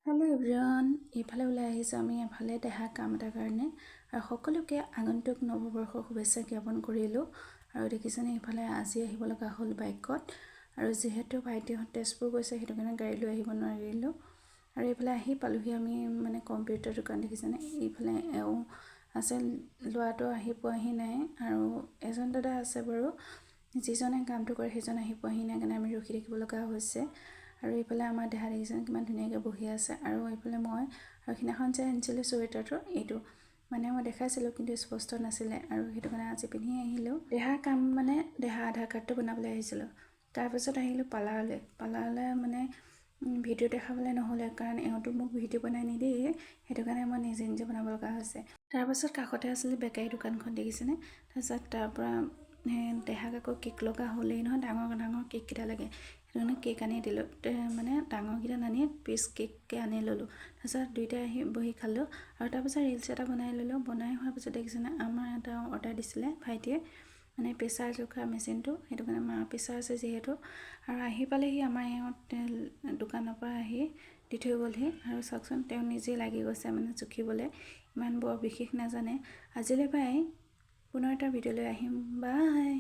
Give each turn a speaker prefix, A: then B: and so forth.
A: Hello' everyone, এইফালে ওলাই আহিছোঁ আমি এফালে দেহা কাম এটাৰ কাৰণে আৰু সকলোকে আগন্তুক নৱবৰ্ষৰ শুভেচ্ছা জ্ঞাপন কৰিলোঁ। আৰু দেখিছেনে এইফালে আজি আহিব লগা হ'ল বাইকত, আৰু যিহেতু ভাইটিহঁত তেজপুৰ গৈছে সেইটো কাৰণে গাড়ী লৈ আহিব নোৱাৰিলোঁ। আৰু এইফালে আহি পালোহি আমি কম্পিউটাৰ দোকান। দেখিছেনে এইফালে এওঁ আছে, ল'ৰাটো আহি পোৱাহি নাই আৰু এজন দাদা আছে বাৰু, যিজনে কামটো কৰে সেইজন আহি পোৱাহি নাই কাৰণে আমি ৰখি থাকিব লগা হৈছে। আৰু এইফালে আমাৰ দেহা দেখিছেনে কিমান ধুনীয়াকৈ বহি আছে। আৰু এইফালে মই আৰু সিদিনাখন যে আনিছিলোঁ চুৱেটাৰটো, এইটো মই দেখাইছিলোঁ কিন্তু স্পষ্ট নাছিলে আৰু সেইটো কাৰণে আজি পিন্ধি আহিলোঁ। দেহাৰ কাম দেহা আধাৰ কাৰ্ডটো বনাবলৈ আহিছিলোঁ। তাৰপিছত আহিলোঁ পাৰ্লাৰলৈ ভিডিঅ' দেখাবলৈ নহ'লে, কাৰণ এওঁতো মোক ভিডিঅ' বনাই নিদিয়ে, সেইটো কাৰণে মই নিজে বনাব লগা হৈছে। তাৰপাছত কাষতে আছিলে বেকাৰী দোকানখন, দেখিছেনে। তাৰপিছত তাৰপৰা দেহাক আকৌ কেক লগা হ'লেই নহয়, ডাঙৰ ডাঙৰ কেককেইটা লাগে, সেইটো কাৰণে কেক আনি দিলোঁ। ডাঙৰকেইটা নানি পিচ কেককৈ আনি ল'লোঁ। তাৰপিছত দুইটাই আহি বহি খালোঁ আৰু তাৰপিছত ৰিলচ এটা বনাই ল'লোঁ। বনাই হোৱাৰ পিছত দেখিছেনে আমাৰ এটা অৰ্ডাৰ দিছিলে ভাইটিয়ে, প্ৰেছাৰ জোখা মেচিনটো, সেইটো কাৰণে মাৰ প্ৰেছাৰ আছে যিহেতু। আৰু আহি পালেহি আমাৰ এওঁ দোকানৰ পৰা আহি দি থৈ গ'লহি। আৰু চাওকচোন তেওঁ নিজেই লাগি গৈছে জুখিবলৈ, ইমান বৰ বিশেষ নাজানে। আজিলৈ বাই, পুনৰ এটা ভিডিঅ'লৈ আহিম, বাই।